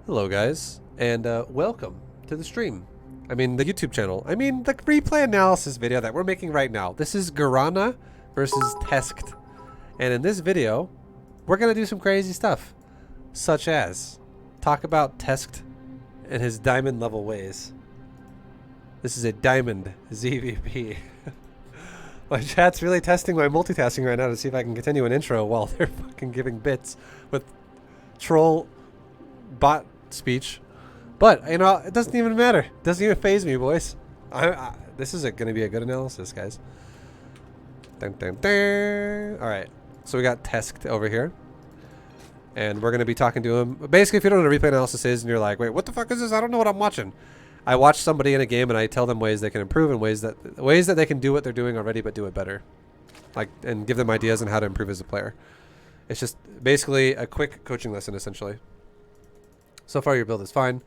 Hello guys, and welcome to the stream. I mean the YouTube channel. I mean the replay analysis video that we're making right now. This is Garana versus Tesked. And in this video, we're gonna do some crazy stuff. Such as talk about Tesked and his diamond level ways. This is a diamond ZvP. My chat's really testing my multitasking right now to see if I can continue an intro while they're fucking giving bits with troll bot speech. But, you know, it doesn't even matter. It doesn't even faze me, boys. This is going to be a good analysis, guys. Dun, dun, dun. All right. So we got Tesked over here. And we're going to be talking to him. Basically, if you don't know what replay analysis is and you're like, wait, what the fuck is this? I don't know what I'm watching. I watch somebody in a game and I tell them ways they can improve and ways that they can do what they're doing already but do it better. Like, and give them ideas on how to improve as a player. It's just basically a quick coaching lesson, essentially. So far, your build is fine.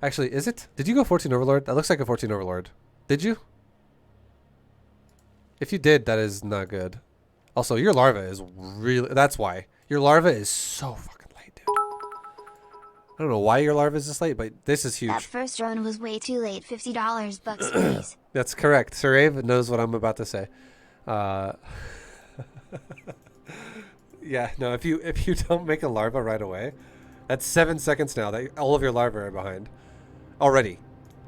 Actually, is it? Did you go 14 Overlord? That looks like a 14 Overlord. Did you? If you did, that is not good. Also, your larva is really... That's why. Your larva is so fucking late, dude. I don't know why your larva is this late, but this is huge. That first run was way too late. $50 bucks, please. That's correct. Sarave knows what I'm about to say. Yeah, no, if you don't make a larva right away, that's 7 seconds now that all of your larvae are behind already.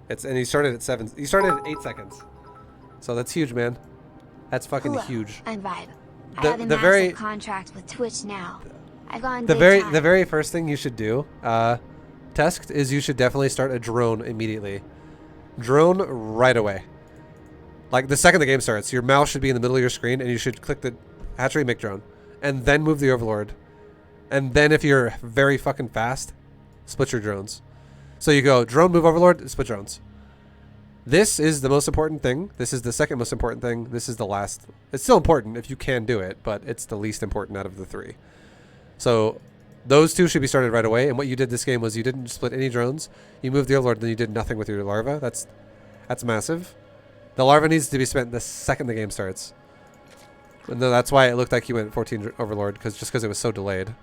And you started at 7. You started at 8 seconds. So that's huge, man. That's fucking Hello, huge. I'm ViBE. I have a The massive contract with Twitch now. I've gone the big time. very first thing you should do, Tesked, is you should definitely start a drone immediately. Drone right away. Like the second the game starts, your mouse should be in the middle of your screen and you should click the hatchery, make drone, and then move the Overlord. And then if you're very fucking fast, split your drones. So you go drone, move Overlord, split drones. This is the most important thing. This is the second most important thing. This is the last. It's still important if you can do it, but it's the least important out of the three. So those two should be started right away. And what you did this game was you didn't split any drones. You moved the Overlord, then you did nothing with your larva. That's massive. The larva needs to be spent the second the game starts. And that's why it looked like you went 14 Overlord, just because it was so delayed.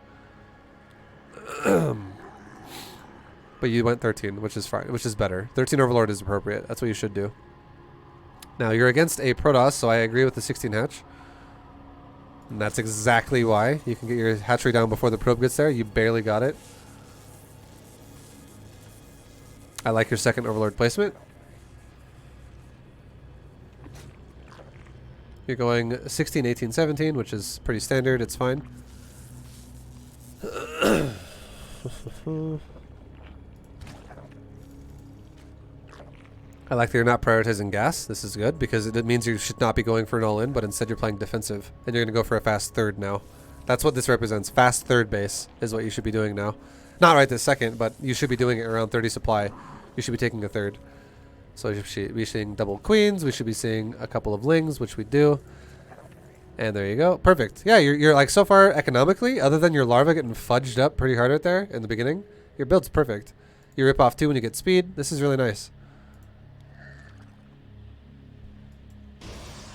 But you went 13, which is fine, which is better. 13 Overlord is appropriate. That's what you should do. Now, you're against a Protoss, so I agree with the 16 hatch. And that's exactly why. You can get your hatchery down before the probe gets there. You barely got it. I like your second Overlord placement. You're going 16, 18, 17, which is pretty standard. It's fine. I like that you're not prioritizing gas. This is good because it means you should not be going for an all-in, but instead you're playing defensive. And you're going to go for a fast third now. That's what this represents. Fast third base is what you should be doing now. Not right this second, but you should be doing it around 30 supply. You should be taking a third. So you should be seeing double queens. We should be seeing a couple of lings, which we do. And there you go. Perfect. Yeah, you're like so far economically, other than your larva getting fudged up pretty hard right there in the beginning, your build's perfect. You rip off 2 when you get speed. This is really nice.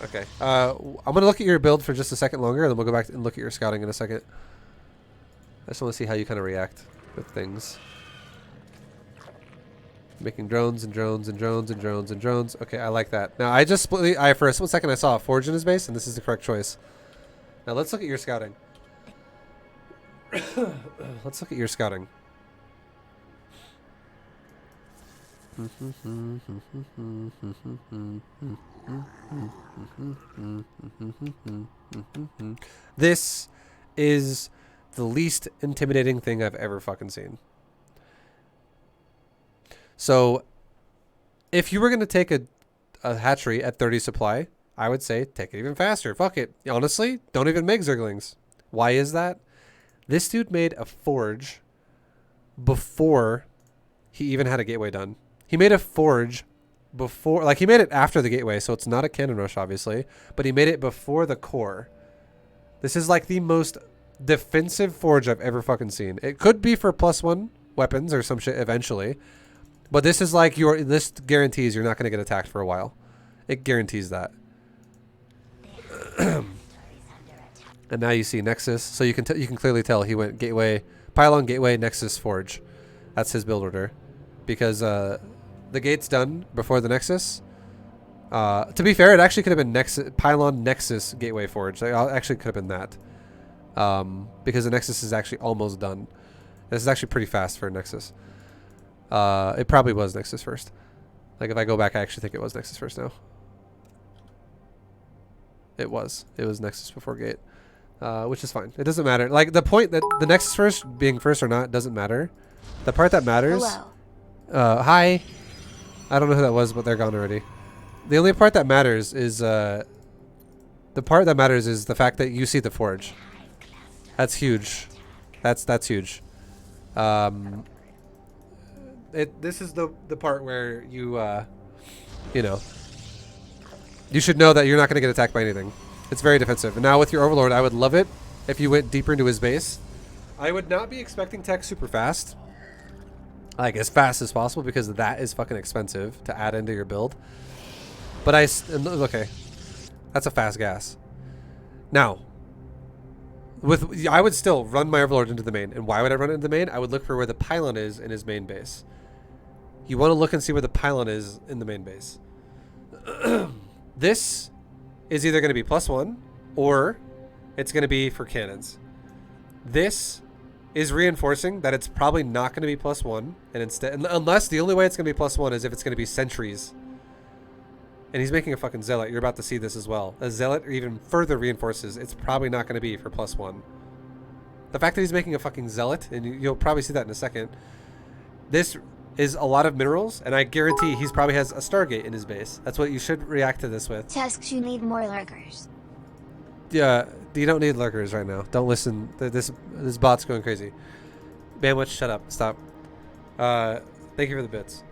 Okay. I'm going to look at your build for just a second longer, and then we'll go back and look at your scouting in a second. I just want to see how you kind of react with things. Making drones and drones and drones and drones and drones. Okay, I like that. Now, I just split for a split second, I saw a forge in his base, and this is the correct choice. Now, let's look at your scouting. Let's look at your scouting. This is the least intimidating thing I've ever fucking seen. So, if you were going to take a hatchery at 30 supply, I would say take it even faster. Fuck it. Honestly, don't even make Zerglings. Why is that? This dude made a forge before he even had a gateway done. He made a forge before, like he made it after the gateway, so it's not a cannon rush, obviously, but he made it before the core. This is like the most defensive forge I've ever fucking seen. It could be for +1 weapons or some shit eventually. But this is like this guarantees you're not going to get attacked for a while. It guarantees that. And now you see Nexus, so you can clearly tell he went gateway, pylon, gateway, Nexus, forge. That's his build order. Because the gate's done before the Nexus. To be fair, it actually could have been Pylon Nexus Gateway Forge. It actually could have been that. Because the Nexus is actually almost done. This is actually pretty fast for a Nexus. It probably was Nexus first. Like if I go back, I actually think it was Nexus first now. It was Nexus before Gate. Which is fine. It doesn't matter. Like the point that the Nexus first being first or not doesn't matter. The part that matters. Hello. Hi. I don't know who that was, but they're gone already. The only part that matters is the fact that you see the forge. That's huge. That's huge. This is the part where you know, you should know that you're not going to get attacked by anything. It's very defensive. And now with your Overlord, I would love it if you went deeper into his base. I would not be expecting tech super fast. Like as fast as possible, because that is fucking expensive to add into your build. But okay, that's a fast gas. Now, I would still run my Overlord into the main. And why would I run it into the main? I would look for where the pylon is in his main base. You want to look and see where the pylon is in the main base. This is either going to be +1 or it's going to be for cannons. This is reinforcing that it's probably not going to be +1, and instead, unless the only way it's going to be +1 is if it's going to be sentries. And he's making a fucking zealot. You're about to see this as well. A zealot even further reinforces it's probably not going to be for +1. The fact that he's making a fucking zealot, and you'll probably see that in a second. This is a lot of minerals, and I guarantee he's probably has a Stargate in his base. That's what you should react to this with. Tasks, you need more lurkers. Yeah, you don't need lurkers right now. Don't listen. This bot's going crazy. Bandwidth, shut up. Stop. Thank you for the bits.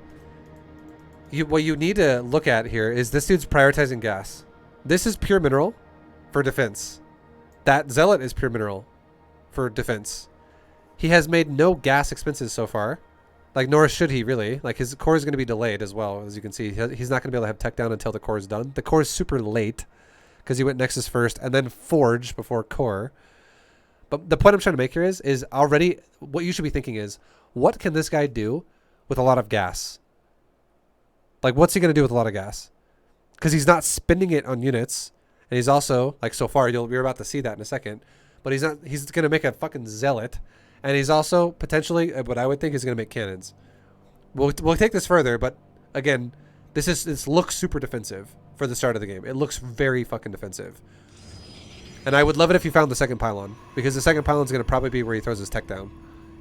What you need to look at here is this dude's prioritizing gas. This is pure mineral for defense. That zealot is pure mineral for defense. He has made no gas expenses so far. Like, nor should he really. Like, his core is going to be delayed as well, as you can see. He's not going to be able to have tech down until the core is done. The core is super late because he went Nexus first and then Forge before core. But the point I'm trying to make here is already what you should be thinking is, what can this guy do with a lot of gas? Like, what's he going to do with a lot of gas? Because he's not spending it on units. And he's also, like, so far, you're about to see that in a second. But he's going to make a fucking zealot. And he's also potentially, what I would think, is going to make cannons. We'll take this further, but again, this looks super defensive for the start of the game. It looks very fucking defensive. And I would love it if you found the second pylon, because the second pylon is going to probably be where he throws his tech down.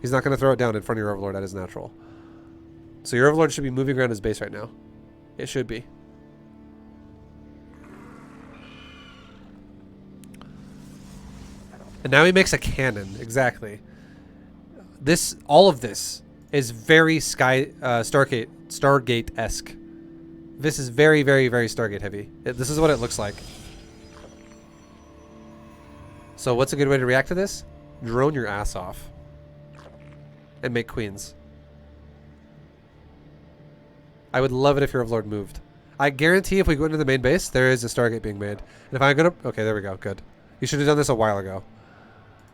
He's not going to throw it down in front of your Overlord. That is natural. So your Overlord should be moving around his base right now. It should be. And now he makes a cannon. Exactly. All of this is very Stargate-esque. This is very, very, very Stargate heavy. This is what it looks like. So what's a good way to react to this? Drone your ass off. And make queens. I would love it if your Overlord moved. I guarantee if we go into the main base, there is a Stargate being made. And if I'm gonna... Okay, there we go. Good. You should have done this a while ago.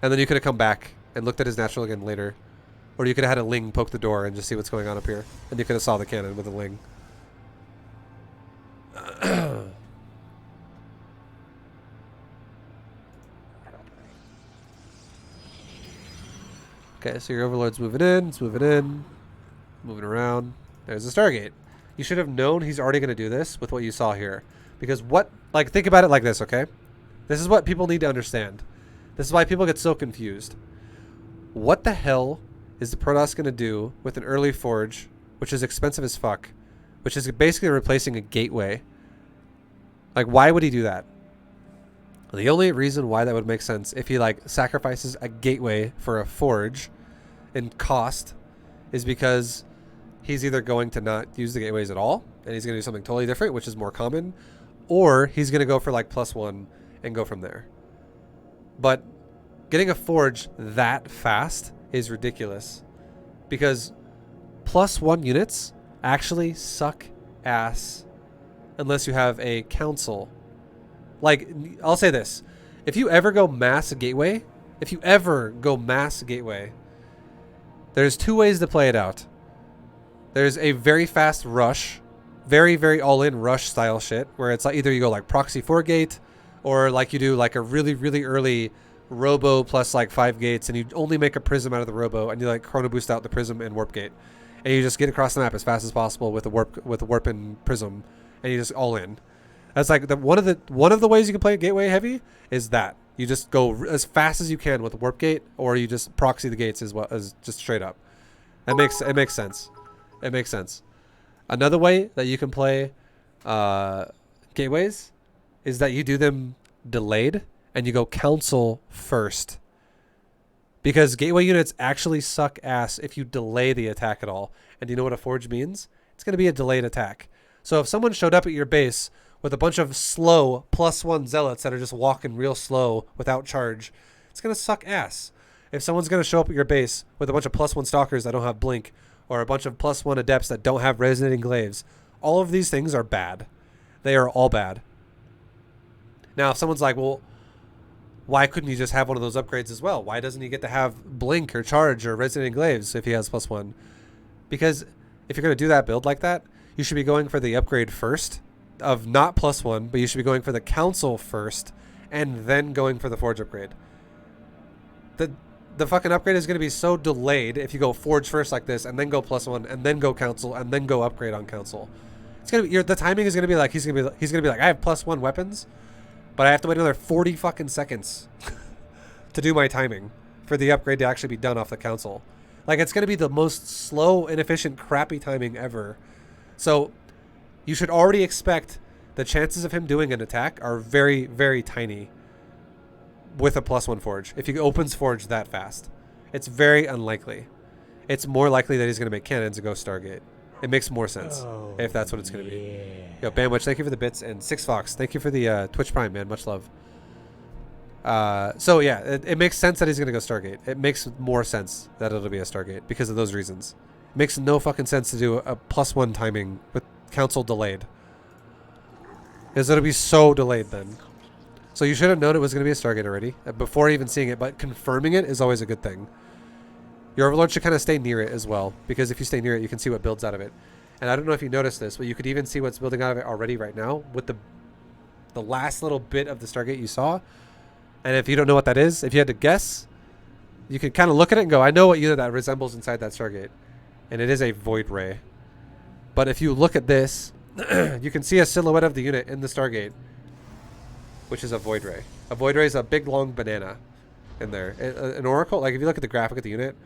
And then you could have come back and looked at his natural again later. Or you could have had a Ling poke the door and just see what's going on up here. And you could have saw the cannon with a Ling. Okay, so your Overlord's moving in. It's moving in. Moving around. There's the Stargate. You should have known he's already going to do this with what you saw here. Because what... Like, think about it like this, okay? This is what people need to understand. This is why people get so confused. What the hell is the Protoss going to do with an early Forge, which is expensive as fuck, which is basically replacing a gateway? Like, why would he do that? The only reason why that would make sense if he, like, sacrifices a gateway for a Forge in cost is because he's either going to not use the gateways at all, and he's going to do something totally different, which is more common, or he's going to go for, like, +1 and go from there. But getting a Forge that fast is ridiculous, because +1 units actually suck ass unless you have a council. Like, I'll say this. If you ever go mass gateway, There's two ways to play it out. There's a very fast rush, very, very all-in rush style shit, where it's like either you go like proxy 4-gate, or like you do like a really, really early robo plus like 5 gates, and you only make a prism out of the robo, and you like chrono boost out the prism and warp gate, and you just get across the map as fast as possible with a warp and prism, and you just all in. That's like one of the ways you can play gateway heavy is that you just go as fast as you can with the warp gate, or you just proxy the gates as just straight up. It makes sense. It makes sense. Another way that you can play gateways is that you do them delayed and you go council first. Because gateway units actually suck ass if you delay the attack at all. And do you know what a forge means? It's going to be a delayed attack. So if someone showed up at your base with a bunch of slow +1 zealots that are just walking real slow without charge, it's going to suck ass. If someone's going to show up at your base with a bunch of +1 stalkers that don't have blink, or a bunch of +1 adepts that don't have resonating glaives, all of these things are bad. They are all bad. Now, if someone's like, well, why couldn't you just have one of those upgrades as well? Why doesn't he get to have blink or charge or resonating glaives if he has +1? Because if you're going to do that build like that, you should be going for the upgrade first of not +1, but you should be going for the council first and then going for the forge upgrade. The fucking upgrade is going to be so delayed if you go forge first like this and then go +1 and then go council and then go upgrade on council. It's going to be the timing is going to be like he's going to be like I have +1 weapons, but I have to wait another 40 fucking seconds to do my timing for the upgrade to actually be done off the council. Like, it's going to be the most slow, inefficient, crappy timing ever. So you should already expect the chances of him doing an attack are very, very tiny with a +1 forge. If he opens forge that fast, it's very unlikely. It's more likely that he's going to make cannons and go Stargate. It makes more sense if that's what it's going to be. Yo, Bamwitch, thank you for the bits, and Six Fox, thank you for the Twitch Prime, man. Much love. So yeah, it makes sense that he's going to go Stargate. It makes more sense that it'll be a Stargate because of those reasons. It makes no fucking sense to do a +1 timing with council delayed. Because it'll be so delayed then. So you should have known it was going to be a Stargate already before even seeing it, but confirming it is always a good thing. Your Overlord should kind of stay near it as well, because if you stay near it, you can see what builds out of it. And I don't know if you noticed this, but you could even see what's building out of it already right now with the last little bit of the Stargate you saw. And if you don't know what that is, if you had to guess, you can kind of look at it and go, I know what unit that resembles inside that Stargate. And it is a Void Ray. But if you look at this, you can see a silhouette of the unit in the Stargate, which is a Void Ray. A Void Ray is a big, long banana in there. An Oracle, like if you look at the graphic of the unit,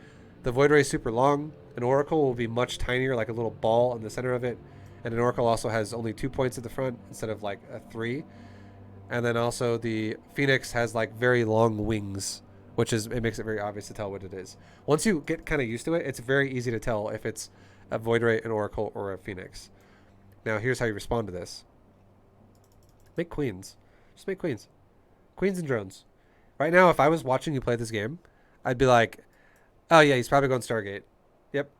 the Void Ray is super long. An Oracle will be much tinier, like a little ball in the center of it. And an Oracle also has only 2 points at the front instead of like a 3. And then also the Phoenix has like very long wings, which is, it makes it very obvious to tell what it is. Once you get kind of used to it, it's very easy to tell if it's a Void Ray, an Oracle, or a Phoenix. Now here's how you respond to this. Make queens. Just make queens. Queens and drones. Right now, if I was watching you play this game, I'd be like, oh yeah, he's probably going Stargate. Yep.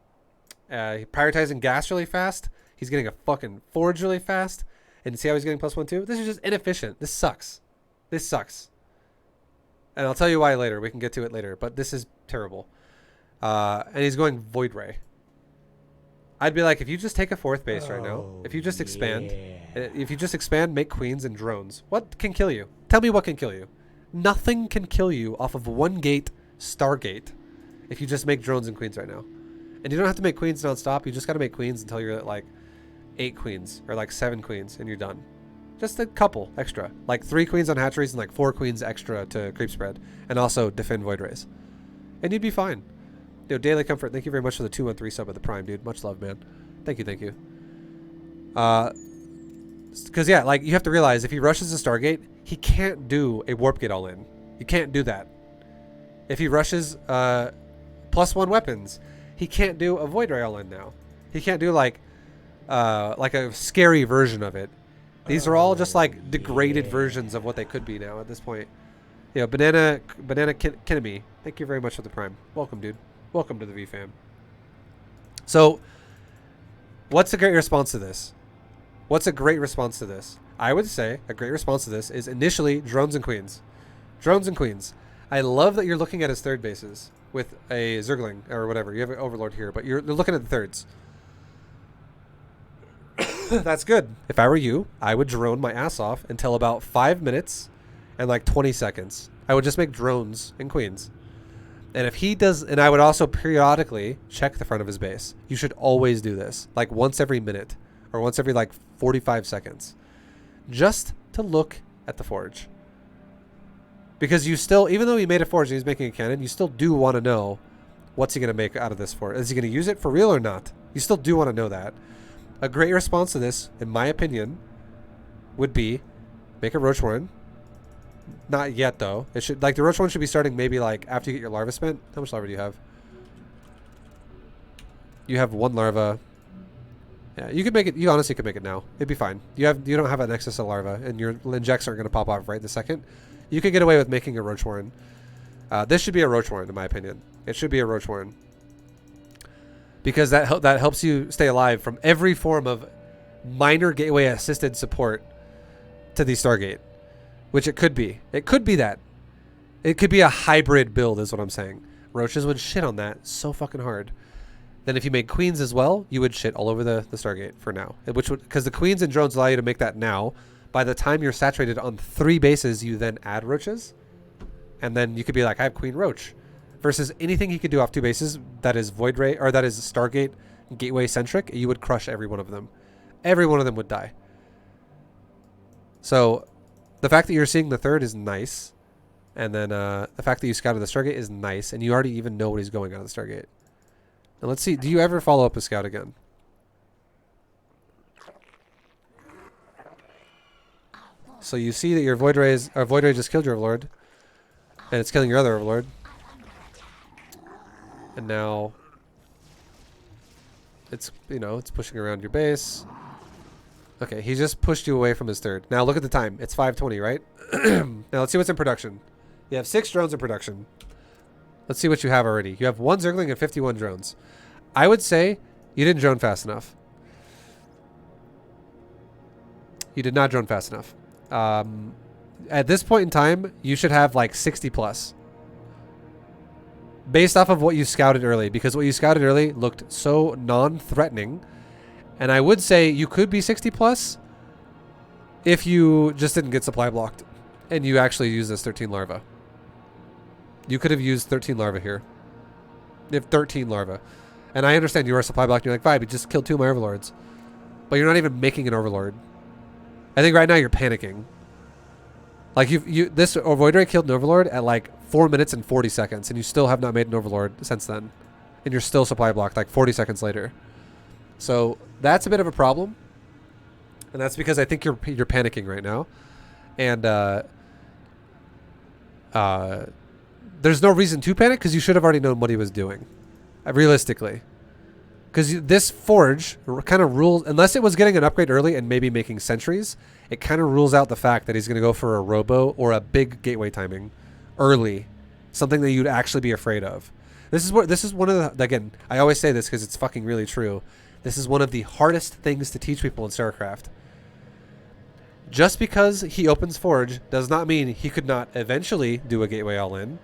Prioritizing gas really fast. He's getting a fucking forge really fast. And see how he's getting +1 too? This is just inefficient. This sucks. This sucks. And I'll tell you why later. We can get to it later. But this is terrible. And he's going Void Ray. I'd be like, if you just take a 4th base right now, if you just expand, make queens and drones. What can kill you? Tell me what can kill you. Nothing can kill you off of 1 gate Stargate if you just make drones and queens right now. And you don't have to make queens nonstop. You just got to make queens until you're at like 8 queens or like 7 queens and you're done. Just a couple extra, like 3 queens on hatcheries and like 4 queens extra to creep spread, and also defend Void Rays, and you'd be fine. Yo, Daily Comfort, thank you very much for the 213 sub of the Prime, dude. Much love, man. Thank you, thank you. Because yeah, like you have to realize if he rushes a Stargate, he can't do a warp gate all in. You can't do that. If he rushes +1 weapons, he can't do a Void Ray all in now. He can't do like a scary version of it. These are all just like degraded versions of what they could be now at this point. Yeah, Banana Kinemy, thank you very much for the Prime. Welcome, dude. Welcome to the V fam. So, what's a great response to this? What's a great response to this? I would say a great response to this is initially drones and queens. Drones and queens. I love that you're looking at his 3rd bases. with a Zergling or whatever. You have an Overlord here, but you're looking at the thirds. That's good. If I were you, I would drone my ass off until about 5 minutes and like 20 seconds. I would just make drones and queens. And if he does, and I would also periodically check the front of his base. You should always do this, like once every minute or once every like 45 seconds, just to look at the forge. Because you still, even though he made a forge and he's making a cannon, you still do want to know what's he going to make out of this forge. Is he going to use it for real or not? You still do want to know that. A great response to this, in my opinion, would be make a roach warren. Not yet, though. It should, like, the roach warren should be starting maybe like after you get your larva spent. How much larva do you have? You have 1 larva. Yeah, you could make it. You honestly could make it now. It'd be fine. You don't have an excess of larva, and your injects aren't going to pop off right the second. You could get away with making a roach warren. This should be a roach warren, in my opinion. It should be a roach warren. Because that helps you stay alive from every form of minor gateway assisted support to the Stargate, which it could be. It could be that. It could be a hybrid build, is what I'm saying. Roaches would shit on that so fucking hard. Then if you make queens as well, you would shit all over the Stargate for now. Which would, because the queens and drones allow you to make that now. By the time you're saturated on 3 bases, you then add roaches, and then you could be like, I have queen roach. Versus anything he could do off 2 bases that is void ray or that is Stargate gateway centric, you would crush every one of them. Every one of them would die. So the fact that you're seeing the third is nice, and then the fact that you scouted the Stargate is nice, and you already even know what he's going out of the Stargate. Now let's see. Do you ever follow up a scout again? So you see that your void ray just killed your overlord, and it's killing your other overlord. And now it's, you know, it's pushing around your base. Okay, he just pushed you away from his third. Now look at the time. It's 5:20, right? Now let's see what's in production. You have 6 drones in production. Let's see what you have already. You have 1 Zergling and 51 drones. I would say you didn't drone fast enough. You did not drone fast enough. At this point in time, you should have like 60 plus. Based off of what you scouted early, because what you scouted early looked so non-threatening. And I would say you could be 60 plus if you just didn't get supply blocked and you actually use this 13 larva. You could have used 13 larva here. You have 13 larva. And I understand you are supply blocked and you're like, ViBE, you just killed 2 of my overlords. But you're not even making an overlord. I think right now you're panicking. Like this void ray killed an overlord at like 4 minutes and 40 seconds, and you still have not made an overlord since then, and you're still supply blocked like 40 seconds later. So that's a bit of a problem, and that's because I think you're panicking right now, and there's no reason to panic because you should have already known what he was doing, realistically. Because this forge kind of rules, unless it was getting an upgrade early and maybe making sentries, it kind of rules out the fact that he's going to go for a robo or a big gateway timing early, something that you'd actually be afraid of. This is one of the, again, I always say this because it's fucking really true. This is one of the hardest things to teach people in StarCraft. Just because he opens forge does not mean he could not eventually do a gateway all in,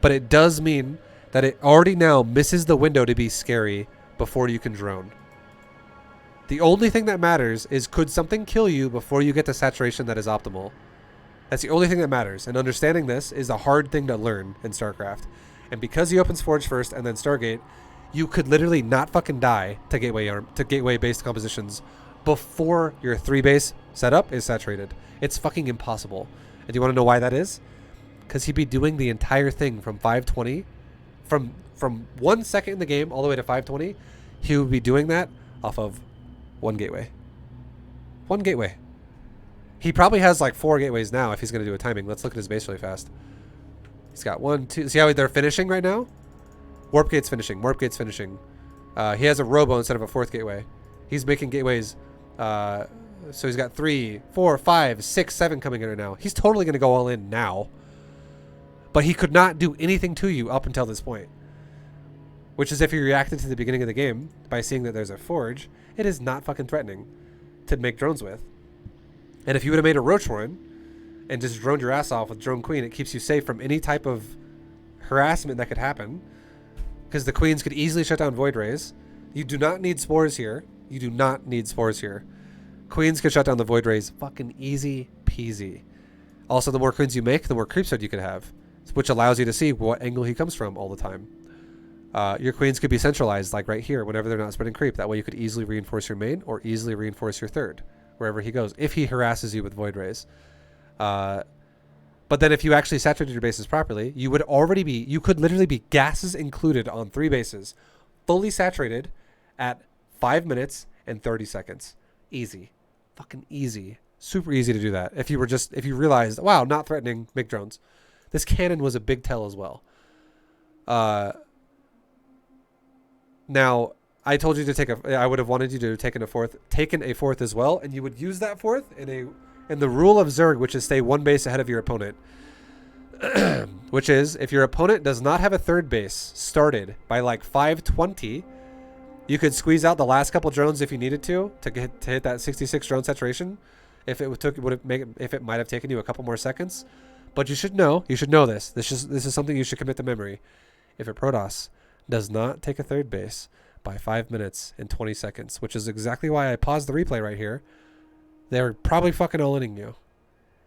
but it does mean that it already now misses the window to be scary before you can drone. The only thing that matters is, could something kill you before you get to saturation that is optimal? That's the only thing that matters, and understanding this is a hard thing to learn in StarCraft. And because he opens Forge first and then Stargate, you could literally not fucking die to gateway based compositions before your 3 base setup is saturated. It's fucking impossible. And do you want to know why that is? Because he'd be doing the entire thing from 520, from 1 second in the game all the way to 520, he would be doing that off of 1 gateway. 1 gateway. He probably has like 4 gateways now if he's going to do a timing. Let's look at his base really fast. He's got 1, 2. See how they're finishing right now? Warp gate's finishing. Warp gate's finishing. He has a robo instead of a 4th gateway. He's making gateways. So he's got 3, 4, 5, 6, 7 coming in right now. He's totally going to go all in now. But he could not do anything to you up until this point. Which is, if you reacted to the beginning of the game by seeing that there's a forge, it is not fucking threatening to make drones with. And if you would have made a roach warren and just droned your ass off with drone queen, it keeps you safe from any type of harassment that could happen. because the queens could easily shut down Void Rays. You do not need spores here. You do not need spores here. Queens can shut down the Void Rays. Fucking easy peasy. Also, the more queens you make, the more creep spread you can have, which allows you to see what angle he comes from all the time. Your queens could be centralized, like right here, whenever they're not spreading creep. That way you could easily reinforce your main or easily reinforce your third, wherever he goes, if he harasses you with Void Rays. But then if you actually saturated your bases properly, you would already be, you could literally be gases included on 3 bases, fully saturated at 5 minutes and 30 seconds. Easy. Fucking easy. Super easy to do that. If you realized, wow, not threatening, make drones. This cannon was a big tell as well. Now, I told you to take I would have wanted you to have taken a fourth as well, and you would use that fourth in the rule of Zerg, which is stay 1 base ahead of your opponent. Which is, if your opponent does not have a 3rd base started by like 520, you could squeeze out the last couple drones if you needed to hit that 66 drone saturation. If it might have taken you a couple more seconds, but you should know this. This is something you should commit to memory. If a Protoss does not take a 3rd base by 5 minutes and 20 seconds, which is exactly why I paused the replay right here, they're probably fucking all-inning you.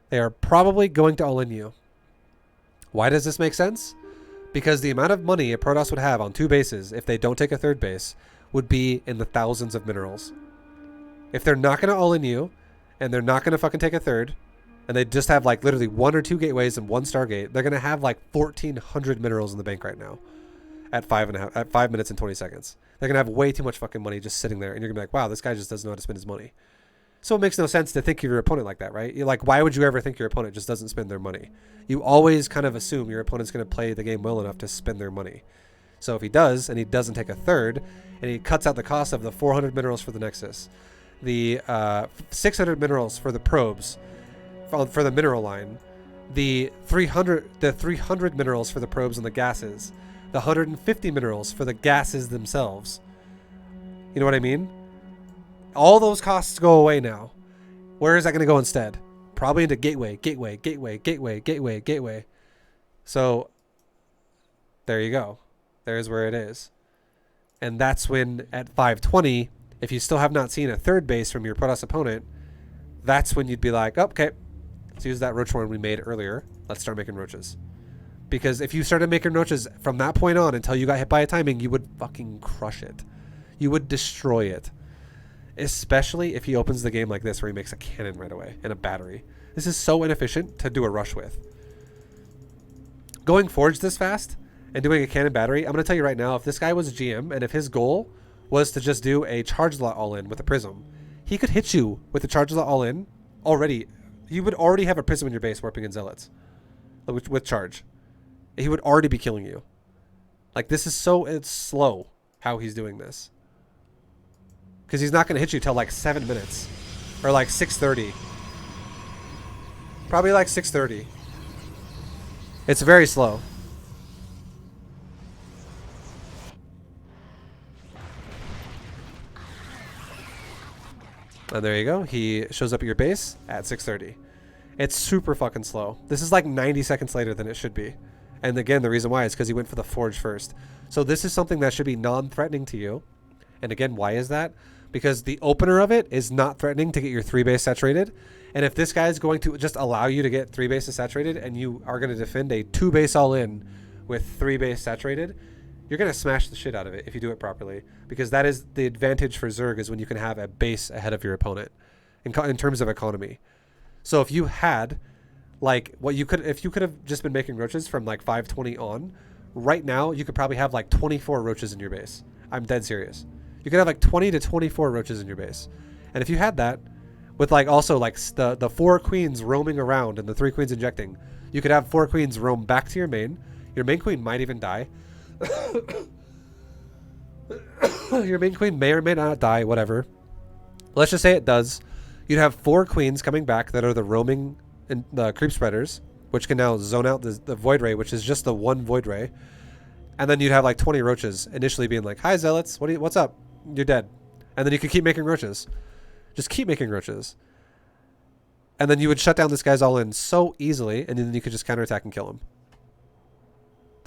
They are probably going to all-in you. Why does this make sense? Because the amount of money a Protoss would have on 2 bases if they don't take a 3rd base would be in the thousands of minerals. If they're not going to all-in you, and they're not going to fucking take a 3rd, and they just have like literally 1 or 2 gateways and 1 Stargate, they're going to have like 1,400 minerals in the bank right now at 5 minutes and 20 seconds. They're going to have way too much fucking money just sitting there, and you're going to be like, wow, this guy just doesn't know how to spend his money. So it makes no sense to think of your opponent like that, right? You're like, why would you ever think your opponent just doesn't spend their money? You always kind of assume your opponent's going to play the game well enough to spend their money. So if he does, and he doesn't take a 3rd, and he cuts out the cost of the 400 minerals for the Nexus, the 600 minerals for the probes, for the mineral line, the 300 minerals for the probes and the gases, the 150 minerals for the gases themselves. You know what I mean? All those costs go away now. Where is that going to go instead? Probably into gateway. So there you go. There's where it is. And that's when at 520, if you still have not seen a 3rd base from your Protoss opponent, that's when you'd be like, oh, okay, let's use that roach horn we made earlier. Let's start making roaches. Because if you started making roaches from that point on until you got hit by a timing, you would fucking crush it. You would destroy it. Especially if he opens the game like this where he makes a cannon right away and a battery. This is so inefficient to do a rush with. Going forge this fast and doing a cannon battery, I'm going to tell you right now, if this guy was a GM and if his goal was to just do a charge lot all-in with a prism, he could hit you with a charge lot all-in already. You would already have a prism in your base warping in zealots with charge. He would already be killing you. Like, this is it's slow how he's doing this. Because he's not going to hit you till like 7 minutes. Or like 6:30. Probably like 6:30. It's very slow. And there you go. He shows up at your base at 6:30. It's super fucking slow. This is like 90 seconds later than it should be. And again, the reason why is because he went for the forge first. So this is something that should be non-threatening to you. And again, why is that? Because the opener of it is not threatening to get your 3 base saturated. And if this guy is going to just allow you to get 3 bases saturated and you are going to defend a 2 base all in with 3 base saturated, you're going to smash the shit out of it if you do it properly. Because that is the advantage for Zerg, is when you can have a base ahead of your opponent in terms of economy. So if you had like if you could have just been making roaches from like 520 on, right now you could probably have like 24 roaches in your base. I'm dead serious. You could have like 20 to 24 roaches in your base. And if you had that with like also like the 4 queens roaming around and the 3 queens injecting, you could have 4 queens roam back to your main. Your main queen might even die. Your main queen may or may not die, whatever. Let's just say it does. You'd have 4 queens coming back that are the roaming and the creep spreaders, which can now zone out the void ray, which is just the 1 void ray. And then you'd have like 20 roaches initially being like, hi zealots, what's up? You're dead. And then you could keep making roaches. Just keep making roaches. And then you would shut down this guy's all in so easily, and then you could just counterattack and kill him.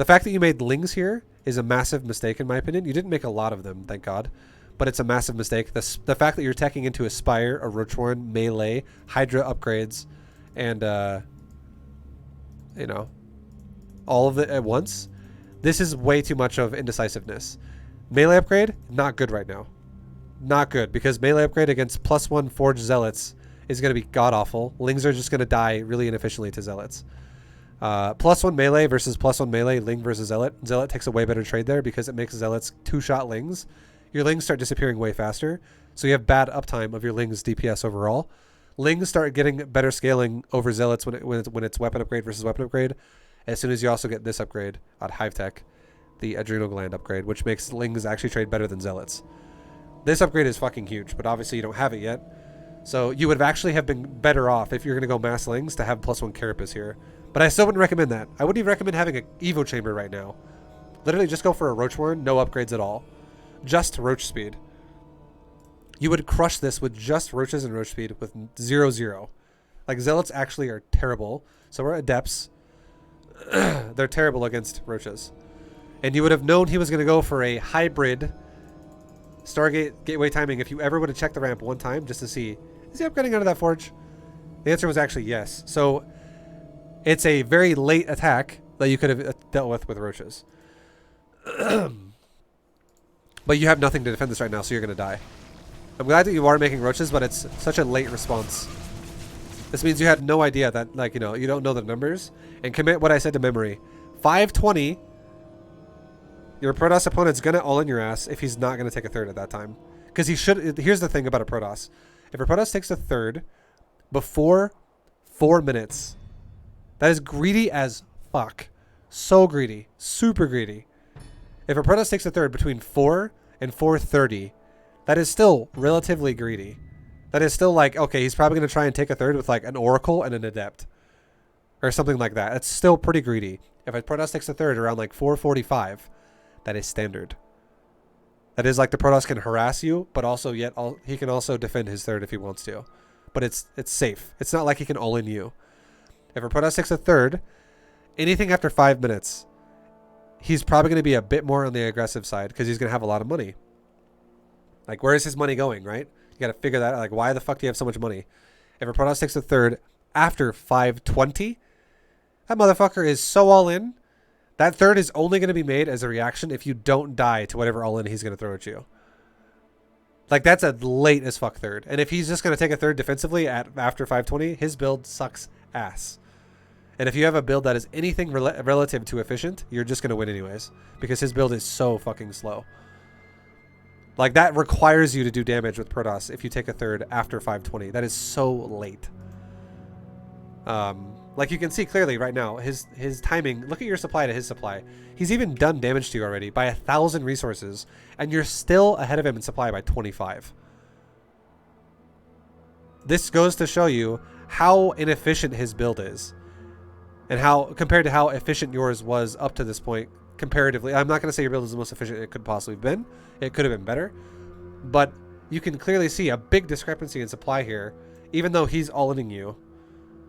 The fact that you made Lings here is a massive mistake in my opinion. You didn't make a lot of them, thank God. But it's a massive mistake. The fact that you're teching into Aspire, a Roachworn, Melee, Hydra upgrades, and, you know, all of it at once. This is way too much of indecisiveness. Melee upgrade, not good right now. Not good, because melee upgrade against +1 Forge Zealots is going to be god-awful. Lings are just going to die really inefficiently to Zealots. +1 melee versus +1 melee, Ling versus Zealot. Zealot takes a way better trade there because it makes Zealots two-shot Lings. Your Lings start disappearing way faster, so you have bad uptime of your Lings DPS overall. Lings start getting better scaling over Zealots when it's weapon upgrade versus weapon upgrade, as soon as you also get this upgrade on Hive Tech, the Adrenal Gland upgrade, which makes Lings actually trade better than Zealots. This upgrade is fucking huge, but obviously you don't have it yet. So you would actually have been better off if you're going to go mass Lings to have +1 Carapace here. But I still wouldn't recommend that. I wouldn't even recommend having an Evo Chamber right now. Literally just go for a Roachworn, no upgrades at all. Just Roach Speed. You would crush this with just Roaches and Roach Speed with 0-0. Like, Zealots actually are terrible. So are Adepts. They're terrible against Roaches. And you would have known he was going to go for a hybrid Stargate gateway timing if you ever would have checked the ramp one time just to see, is he upgrading out of that Forge? The answer was actually yes. So it's a very late attack that you could have dealt with Roaches. But you have nothing to defend this right now, so you're going to die. I'm glad that you are making Roaches, but it's such a late response. This means you had no idea that, like, you know, you don't know the numbers. And commit what I said to memory. 520... Your Protoss opponent's going to all in your ass if he's not going to take a third at that time. Because he should... Here's the thing about a Protoss. If a Protoss takes a third before 4 minutes, that is greedy as fuck. So greedy. Super greedy. If a Protoss takes a third between 4 and 4:30, that is still relatively greedy. That is still like, okay, he's probably going to try and take a third with like an Oracle and an Adept. Or something like that. It's still pretty greedy. If a Protoss takes a third around like 4:45... that is standard. That is like the Protoss can harass you, but also he can also defend his third if he wants to. But it's safe. It's not like he can all in you. If a Protoss takes a third, anything after 5 minutes, he's probably going to be a bit more on the aggressive side because he's going to have a lot of money. Like, where is his money going, right? You got to figure that out. Like, why the fuck do you have so much money? If a Protoss takes a third after 5:20, that motherfucker is so all in. That third is only going to be made as a reaction if you don't die to whatever all in he's going to throw at you. Like, that's a late as fuck third. And if he's just going to take a third defensively after 5:20, his build sucks ass. And if you have a build that is anything relative to efficient, you're just going to win anyways. Because his build is so fucking slow. Like, that requires you to do damage with Protoss if you take a third after 5:20. That is so late. Like, you can see clearly right now, his timing, look at your supply to his supply. He's even done damage to you already by 1,000 resources, and you're still ahead of him in supply by 25. This goes to show you how inefficient his build is. And how, compared to how efficient yours was up to this point, comparatively. I'm not going to say your build is the most efficient it could possibly have been. It could have been better. But you can clearly see a big discrepancy in supply here, even though he's all-inning you.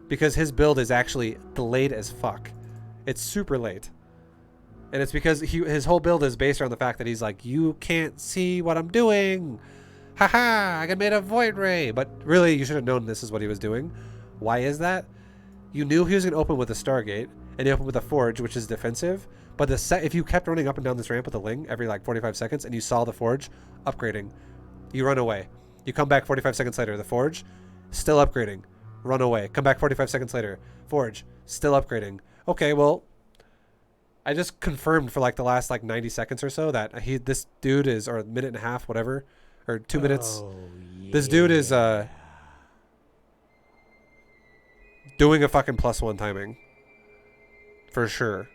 Because his build is actually delayed as fuck. It's super late. And it's because his whole build is based around the fact that he's like, you can't see what I'm doing. Haha, I made a Void Ray. But really, you should have known this is what he was doing. Why is that? You knew he was going to open with a Stargate, and he opened with a Forge, which is defensive. But if you kept running up and down this ramp with a Ling every like 45 seconds, and you saw the Forge upgrading, you run away. You come back 45 seconds later, the Forge, still upgrading. Run away. Come back 45 seconds later. Forge. Still upgrading. Okay, well, I just confirmed for like the last like 90 seconds or so that this dude is, or a minute and a half, whatever, or 2 minutes. Yeah. This dude is doing a fucking +1 timing. For sure.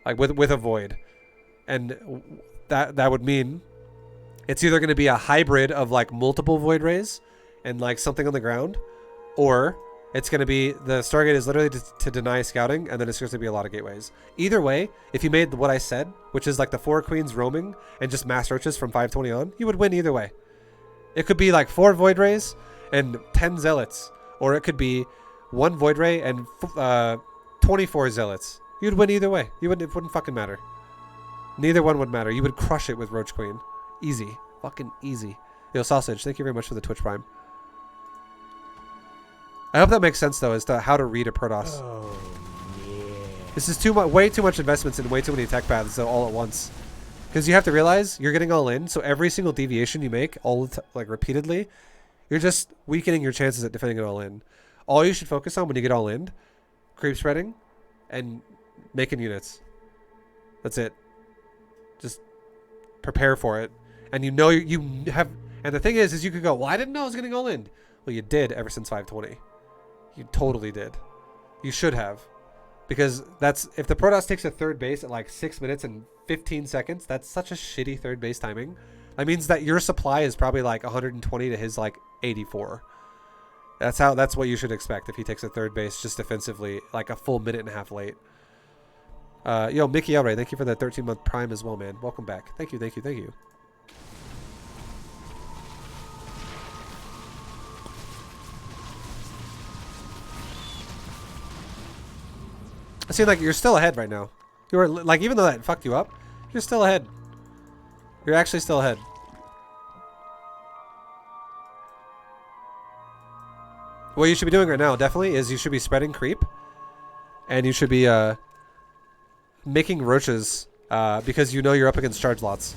Like with a Void. And that would mean it's either going to be a hybrid of like multiple Void Rays and like something on the ground, or it's going to be the Stargate is literally to deny scouting, and then it's going to be a lot of gateways. Either way, if you made what I said, which is like the 4 queens roaming and just mass roaches from 5:20 on, you would win either way. It could be like 4 Void Rays and 10 Zealots, or it could be 1 Void Ray and 24 Zealots. You'd win either way. It wouldn't fucking matter. Neither one would matter. You would crush it with Roach Queen. Easy. Fucking easy. Yo, Sausage, thank you very much for the Twitch Prime. I hope that makes sense, though, as to how to read a Protoss. Oh, yeah. This is way too much investments in way too many tech paths all at once. Because you have to realize you're getting all in, so every single deviation you make, like repeatedly, you're just weakening your chances at defending it all in. All you should focus on when you get all in, creep spreading, and making units. That's it. Just prepare for it. And you know you have... And the thing is you could go, well, I didn't know I was getting all in. Well, you did ever since 520. You totally did. You should have. Because that's... If the Protoss takes a third base at like 6 minutes and 15 seconds, that's such a shitty third base timing. That means that your supply is probably like 120 to his like 84. That's what you should expect if he takes a third base just defensively, like a full minute and a half late. Yo, Mickey Elray, thank you for the 13-month Prime as well, man. Welcome back. Thank you, thank you, thank you. It seems like you're still ahead right now. You were like, even though that fucked you up, you're still ahead. You're actually still ahead. What you should be doing right now, definitely, is you should be spreading creep, and you should be making roaches because you know you're up against charge lots.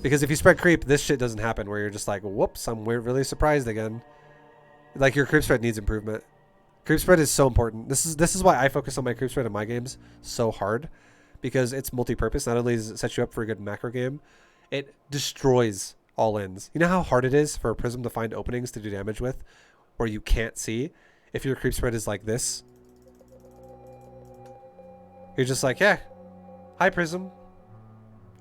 Because if you spread creep, this shit doesn't happen where you're just like, whoops, I'm really surprised again. Like, your creep spread needs improvement. Creep spread is so important. This is why I focus on my creep spread in my games so hard, because it's multi-purpose. Not only does it set you up for a good macro game, it destroys all ins. You know how hard it is for a Prism to find openings to do damage with, where you can't see if your creep spread is like this? You're just like, yeah, hi Prism.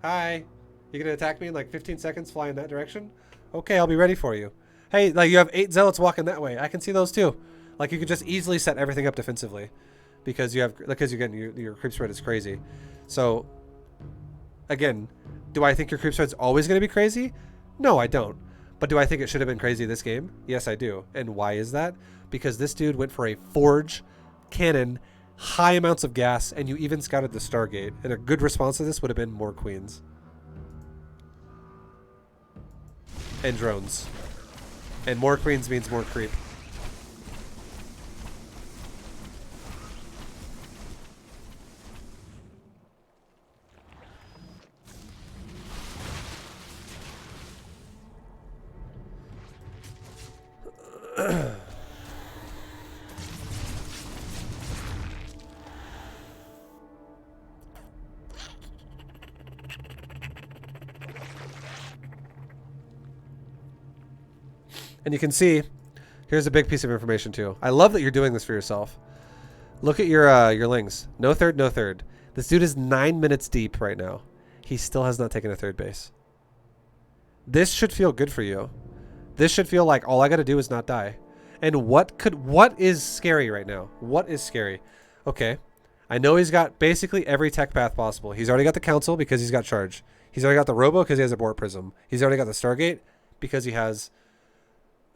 Hi. You gonna attack me in like 15 seconds, fly in that direction? Okay, I'll be ready for you. Hey, like you have 8 zealots walking that way. I can see those too. Like you could just easily set everything up defensively because again, your creep spread is crazy. So again, do I think your creep spread's always going to be crazy? No, I don't. But do I think it should have been crazy this game? Yes, I do. And why is that? Because this dude went for a forge, cannon, high amounts of gas, and you even scouted the Stargate. And a good response to this would have been more queens. And drones. And more queens means more creep. And you can see, here's a big piece of information too. I love that you're doing this for yourself. Look at your lings. No third, no third. This dude is 9 minutes deep right now. He still has not taken a third base. This should feel good for you. This should feel like all I got to do is not die. And what is scary right now? What is scary? Okay. I know he's got basically every tech path possible. He's already got the council because he's got charge. He's already got the robo because he has a board prism. He's already got the Stargate because he has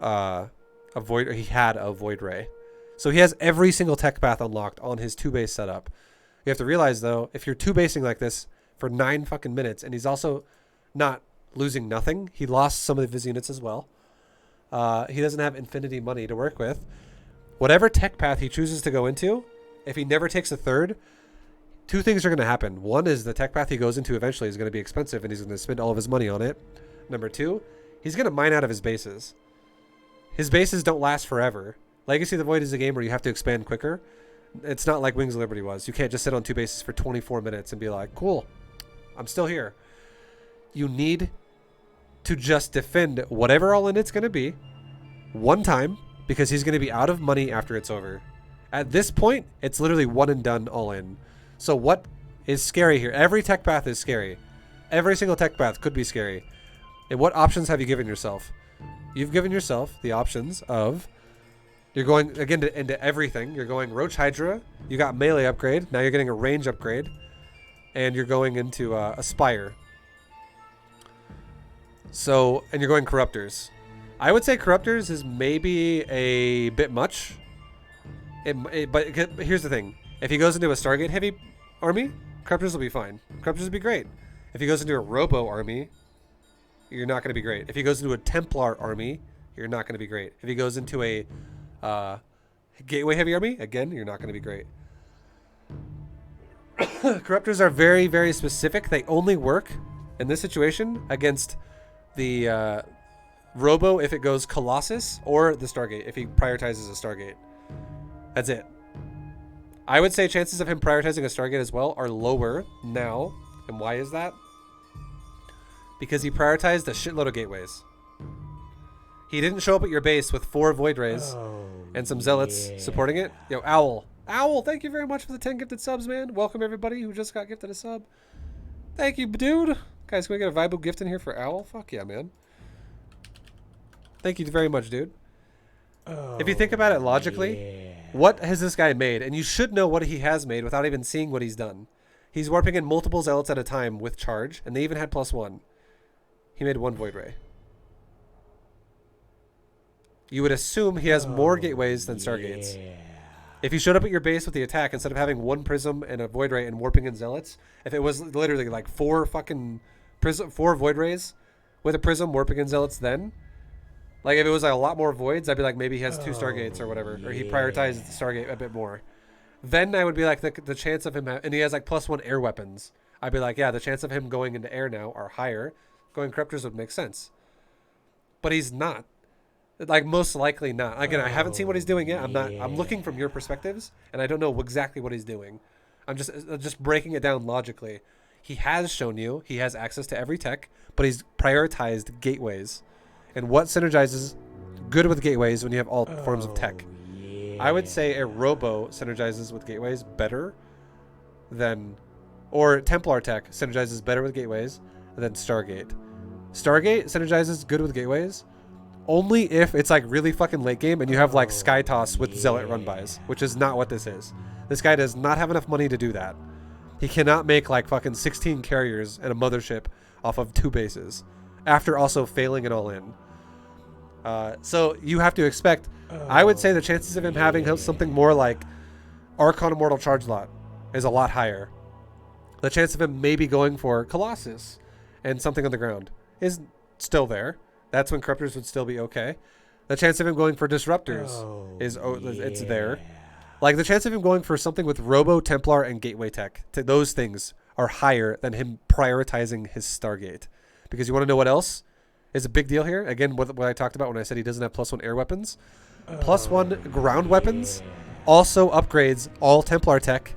a void. He had a void ray. So he has every single tech path unlocked on his 2-base setup. You have to realize though, if you're 2-basing like this for 9 fucking minutes, and he's also not losing nothing. He lost some of his units as well. He doesn't have infinity money to work with. Whatever tech path he chooses to go into, if he never takes a third, 2 things are going to happen. One is the tech path he goes into eventually is going to be expensive and he's going to spend all of his money on it. Number 2, he's going to mine out of his bases. His bases don't last forever. Legacy of the Void is a game where you have to expand quicker. It's not like Wings of Liberty was. You can't just sit on 2 bases for 24 minutes and be like, cool, I'm still here. You need to just defend whatever all in it's going to be one time because he's going to be out of money after it's over. At this point, it's literally one and done all in. So what is scary here? Every tech path is scary. Every single tech path could be scary. And what options have you given yourself? You've given yourself the options of, you're going again into everything. You're going Roach Hydra. You got melee upgrade. Now you're getting a range upgrade. And you're going into Aspire. So, and you're going Corruptors. I would say Corruptors is maybe a bit much. But here's the thing. If he goes into a Stargate heavy army, Corruptors will be fine. Corruptors will be great. If he goes into a Robo army, you're not going to be great. If he goes into a Templar army, you're not going to be great. If he goes into a Gateway heavy army, again, you're not going to be great. Corruptors are very, very specific. They only work in this situation against the Robo if it goes Colossus, or the Stargate if he prioritizes a Stargate. That's it. I would say chances of him prioritizing a Stargate as well are lower now. And why is that? Because he prioritized a shitload of gateways. He didn't show up at your base with 4 Void Rays and some Zealots supporting it. Yo, Owl. Owl, thank you very much for the 10 gifted subs, man. Welcome everybody who just got gifted a sub. Thank you, dude. Guys, can we get a ViBE gift in here for Owl? Fuck yeah, man. Thank you very much, dude. If you think about it logically, what has this guy made? And you should know what he has made without even seeing what he's done. He's warping in multiple Zealots at a time with charge, and they even had +1. He made 1 Void Ray. You would assume he has more gateways than Stargates. If he showed up at your base with the attack, instead of having 1 Prism and a Void Ray and warping in Zealots, if it was literally like 4 Void Rays with a Prism warping in Zealots, then like if it was like a lot more Voids, I'd be like maybe he has 2 Stargates or whatever, or he prioritized the Stargate a bit more. Then I would be like the chance of him, and he has like +1 air weapons. I'd be like, yeah, the chance of him going into air now are higher. Going Corruptors would make sense, but he's not. Like most likely not. Again, I haven't seen what he's doing yet. I'm looking from your perspectives, and I don't know exactly what he's doing. I'm just breaking it down logically. He has shown you he has access to every tech, but he's prioritized gateways. And what synergizes good with gateways when you have all forms of tech? I would say a Robo synergizes with gateways better than, or Templar tech synergizes better with gateways than Stargate. Stargate synergizes good with gateways only if it's like really fucking late game and you have like Sky Toss with Zealot run-bys, which is not what this is. This guy does not have enough money to do that. He cannot make like fucking 16 carriers and a mothership off of 2 bases after also failing it all in. So you have to expect, I would say the chances of him having something more like Archon Immortal Charge Lot is a lot higher. The chance of him maybe going for Colossus and something on the ground is still there. That's when Corruptors would still be okay. The chance of him going for Disruptors it's there. Like the chance of him going for something with Robo, Templar, and Gateway tech, those things are higher than him prioritizing his Stargate. Because you want to know what else is a big deal here? Again, what I talked about when I said he doesn't have +1 air weapons. +1 ground weapons also upgrades all Templar tech,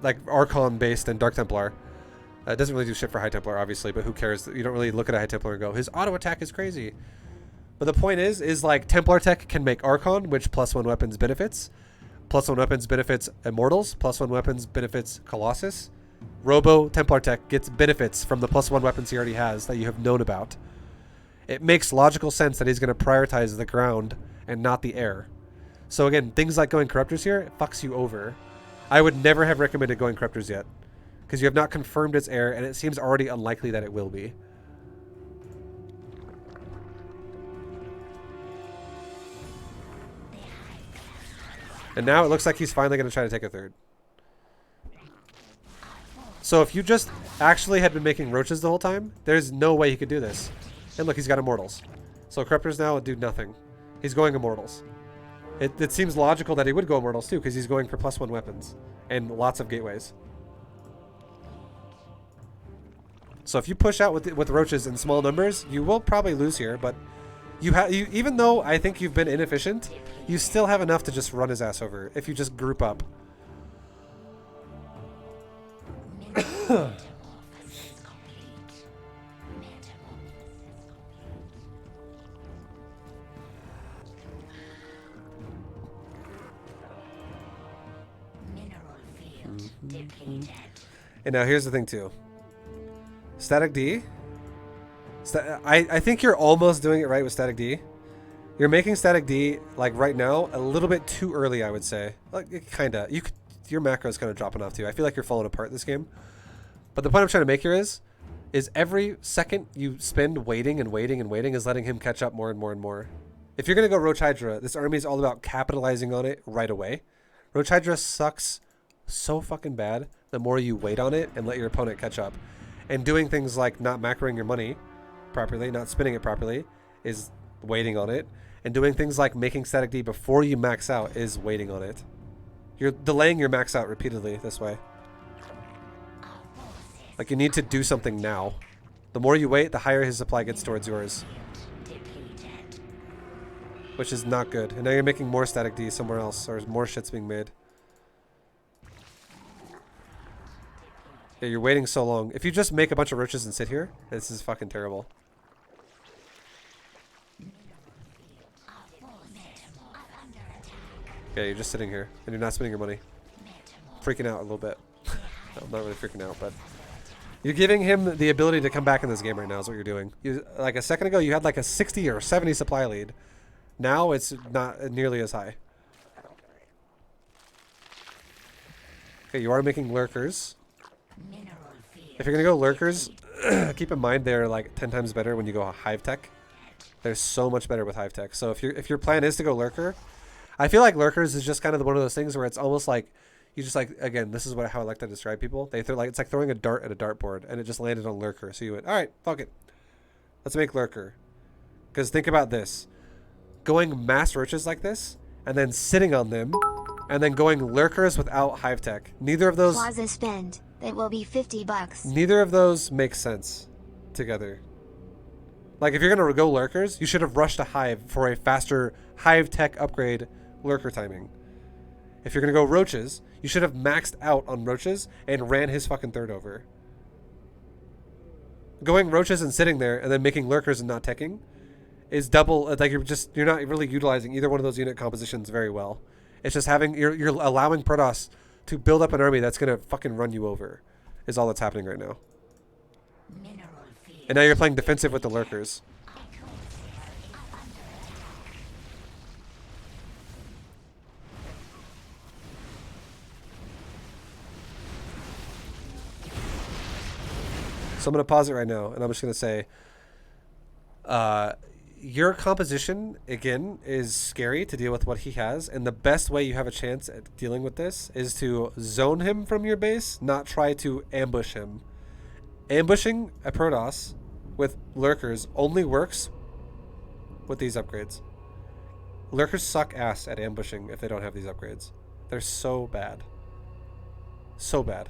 like Archon based and Dark Templar. It doesn't really do shit for High Templar, obviously, but who cares? You don't really look at a High Templar and go, his auto attack is crazy. But the point is like Templar tech can make Archon, which +1 weapons benefits. +1 weapons benefits Immortals. +1 weapons benefits Colossus. Robo Templar tech gets benefits from the +1 weapons he already has that you have known about. It makes logical sense that he's going to prioritize the ground and not the air. So again, things like going Corruptors here, it fucks you over. I would never have recommended going Corruptors yet, because you have not confirmed it's air, and it seems already unlikely that it will be. And now it looks like he's finally going to try to take a 3rd. So if you just actually had been making roaches the whole time, there's no way he could do this. And look, he's got Immortals. So Corruptors now do nothing. He's going Immortals. It seems logical that he would go Immortals too, because he's going for +1 weapons and lots of gateways. So if you push out with roaches in small numbers, you will probably lose here. But you even though I think you've been inefficient, you still have enough to just run his ass over if you just group up. And now here's the thing too. Static D. I think you're almost doing it right with Static D. You're making Static D like right now a little bit too early, I would say. Like kinda. Your macro is kind of dropping off too. I feel like you're falling apart this game. But the point I'm trying to make here is every second you spend waiting and waiting and waiting is letting him catch up more and more and more. If you're gonna go Roach Hydra, this army is all about capitalizing on it right away. Roach Hydra sucks so fucking bad the more you wait on it and let your opponent catch up. And doing things like not macroing your money properly, not spending it properly, is waiting on it. And doing things like making static D before you max out is waiting on it. You're delaying your max out repeatedly this way. Like, you need to do something now. The more you wait, the higher his supply gets towards yours. Which is not good. And now you're making more static D somewhere else, or more shit's being made. Yeah, you're waiting so long. If you just make a bunch of roaches and sit here, this is fucking terrible. Yeah, you're just sitting here, and you're not spending your money. Freaking out a little bit. No, I'm not really freaking out, but... You're giving him the ability to come back in this game right now is what you're doing. Like a second ago, you had like a 60 or 70 supply lead. Now it's not nearly as high. Okay, you are making lurkers. If you're going to go lurkers, keep in mind they're like 10 times better when you go hive tech. They're so much better with hive tech. So if your plan is to go lurker, I feel like lurkers is just kind of one of those things where it's almost like you just like, again, this is how I like to describe people. They throw like, it's like throwing a dart at a dartboard and it just landed on lurker. So you went, all right, fuck it. Let's make lurker. Because think about this. Going mass roaches like this and then sitting on them and then going lurkers without hive tech. Neither of those... Plaza spend. That will be $50. Neither of those make sense together. Like, if you're going to go lurkers, you should have rushed a hive for a faster hive tech upgrade lurker timing. If you're going to go roaches, you should have maxed out on roaches and ran his fucking third over. Going roaches and sitting there and then making lurkers and not teching is double. Like, you're not really utilizing either one of those unit compositions very well. It's just having, you're allowing Protoss to build up an army that's going to fucking run you over is all that's happening right now. And now you're playing defensive with the lurkers. So I'm going to pause it right now, and I'm just going to say, your composition, again, is scary to deal with what he has, and the best way you have a chance at dealing with this is to zone him from your base, not try to ambush him. Ambushing a Protoss with lurkers only works with these upgrades. Lurkers suck ass at ambushing if they don't have these upgrades. They're so bad. So bad.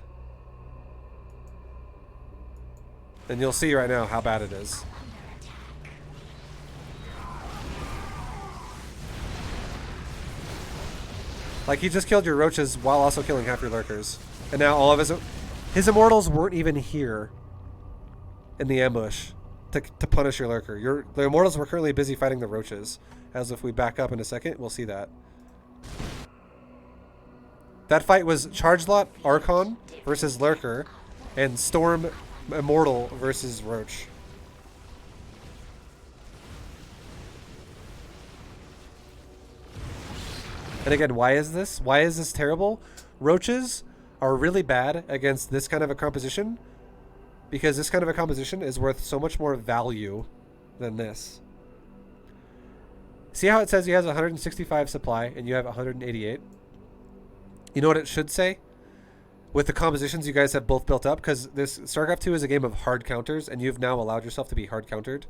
And you'll see right now how bad it is. Like, he just killed your roaches while also killing half your lurkers. And now all of his immortals weren't even here in the ambush to punish your lurker. The immortals were currently busy fighting the roaches. As if we back up in a second, we'll see that. That fight was Chargelot Archon versus Lurker and Storm Immortal versus Roach. And again, why is this? Why is this terrible? Roaches are really bad against this kind of a composition because this kind of a composition is worth so much more value than this. See how it says he has 165 supply and you have 188? You know what it should say? With the compositions you guys have both built up, because this StarCraft 2 is a game of hard counters, and you've now allowed yourself to be hard countered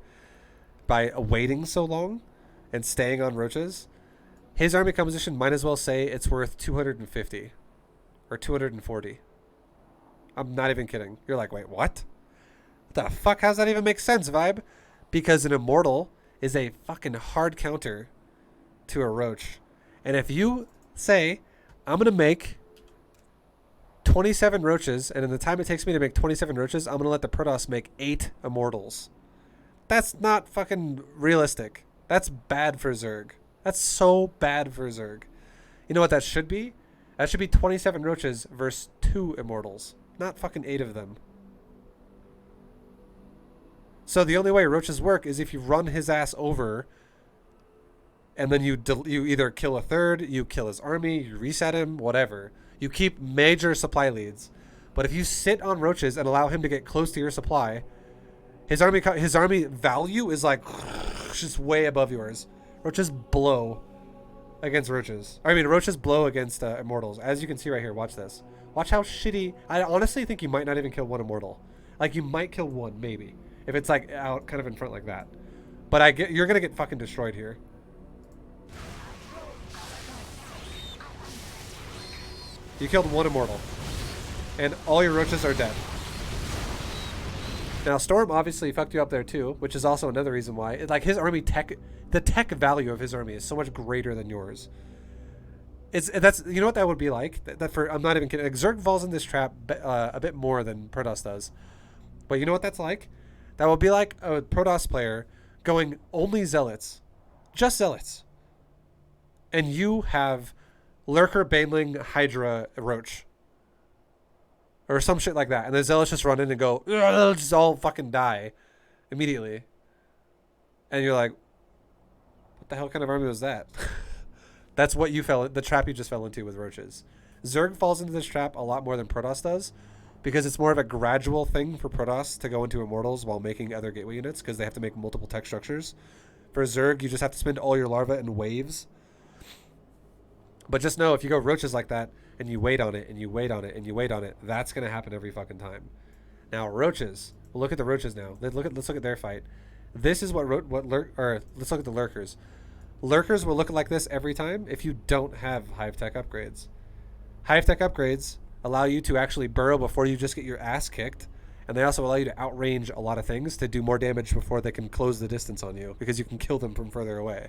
by waiting so long and staying on roaches. His army composition might as well say it's worth 250 or 240. I'm not even kidding. You're like, wait, what? What the fuck? How does that even make sense, ViBE? Because an immortal is a fucking hard counter to a roach. And if you say, I'm going to make 27 roaches, and in the time it takes me to make 27 roaches, I'm going to let the Protoss make 8 immortals. That's not fucking realistic. That's bad for Zerg. That's so bad for Zerg. You know what that should be? That should be 27 roaches versus 2 immortals. Not fucking 8 of them. So the only way roaches work is if you run his ass over, and then you either kill a third, you kill his army, you reset him, whatever. You keep major supply leads. But if you sit on roaches and allow him to get close to your supply, his army value is like just way above yours. Roaches blow against roaches. I mean, roaches blow against immortals. As you can see right here, watch this. Watch how shitty. I honestly think you might not even kill one immortal. Like, you might kill one, maybe. If it's, like, out kind of in front like that. But you're going to get fucking destroyed here. You killed one immortal. And all your roaches are dead. Now, Storm obviously fucked you up there too, which is also another reason why. Like, his army the tech value of his army is so much greater than yours. That's you know what that would be like? I'm not even kidding. Like, Zerg falls in this trap a bit more than Protoss does. But you know what that's like? That would be like a Protoss player going only Zealots. Just Zealots. And you have Lurker, Baneling, Hydra, Roach. Or some shit like that. And the Zealots just run in and go, they'll just all fucking die immediately. And you're like, what the hell kind of army was that? That's what the trap you just fell into with roaches. Zerg falls into this trap a lot more than Protoss does, because it's more of a gradual thing for Protoss to go into Immortals while making other gateway units, because they have to make multiple tech structures. For Zerg, you just have to spend all your larvae in waves. But just know, if you go roaches like that, and you wait on it, and you wait on it, and you wait on it, that's going to happen every fucking time. Now, roaches. We'll look at the roaches now. Let's look at their fight. This is let's look at the lurkers. Lurkers will look like this every time if you don't have Hive Tech upgrades. Hive Tech upgrades allow you to actually burrow before you just get your ass kicked, and they also allow you to outrange a lot of things to do more damage before they can close the distance on you, because you can kill them from further away.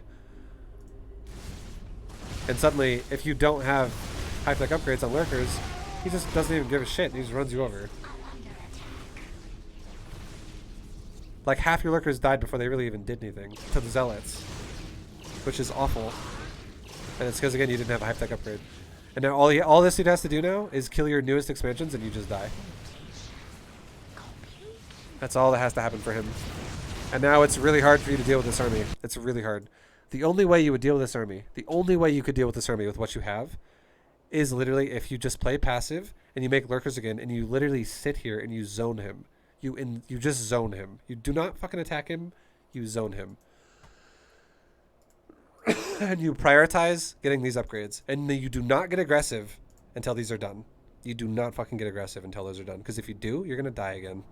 And suddenly, if you don't have Hive Tech upgrades on Lurkers, he just doesn't even give a shit. He just runs you over. Like, half your Lurkers died before they really even did anything to the Zealots, which is awful. And it's because, again, you didn't have a Hive Tech upgrade. And now all this dude has to do now is kill your newest expansions and you just die. That's all that has to happen for him. And now it's really hard for you to deal with this army. It's really hard. The only way you would deal with this army, the only way you could deal with this army with what you have, is literally if you just play passive and you make Lurkers again and you literally sit here and you zone him. You just zone him. You do not fucking attack him. You zone him. And you prioritize getting these upgrades. And you do not get aggressive until these are done. You do not fucking get aggressive until those are done. Because if you do, you're going to die again.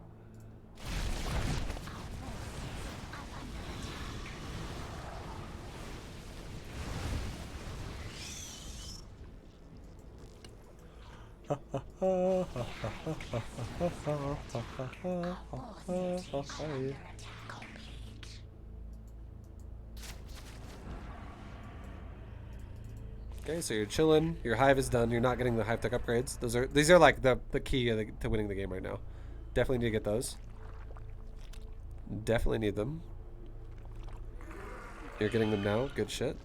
Okay, so you're chilling. Your hive is done. You're not getting the hive tech upgrades. These are like the key to winning the game right now. Definitely need to get those. Definitely need them. You're getting them now. Good shit.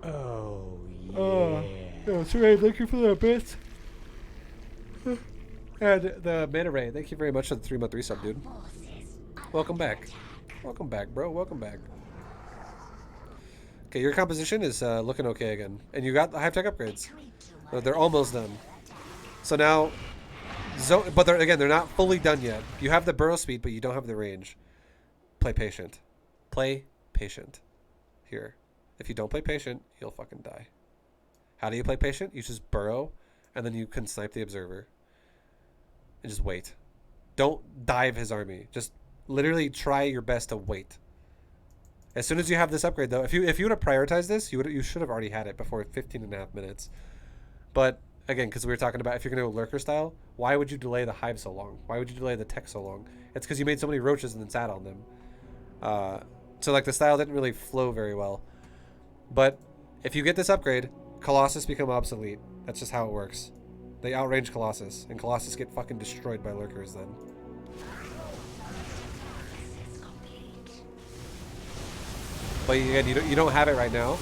Oh, yeah. That's right. Thank you for that bit. And the Mana Ray, thank you very much for the 3-month resub, dude. Welcome back. Welcome back, bro. Welcome back. Okay, your composition is looking okay again. And you got the Hive Tech upgrades. They're almost done. So now, but they're not fully done yet. You have the burrow speed, but you don't have the range. Play patient. Play patient. Here. If you don't play patient, you'll fucking die. How do you play patient? You just burrow, and then you can snipe the observer. And just wait. Don't dive his army. Just literally try your best to wait. As soon as you have this upgrade, though, if you would have prioritized this, you should have already had it before 15.5 minutes. But again, because we were talking about if you're going to go Lurker style, why would you delay the hive so long? Why would you delay the tech so long? It's because you made so many roaches and then sat on them. So like the style didn't really flow very well. But if you get this upgrade, Colossus become obsolete. That's just how it works. They outrange Colossus, and Colossus get fucking destroyed by Lurkers then. But again, you don't have it right now,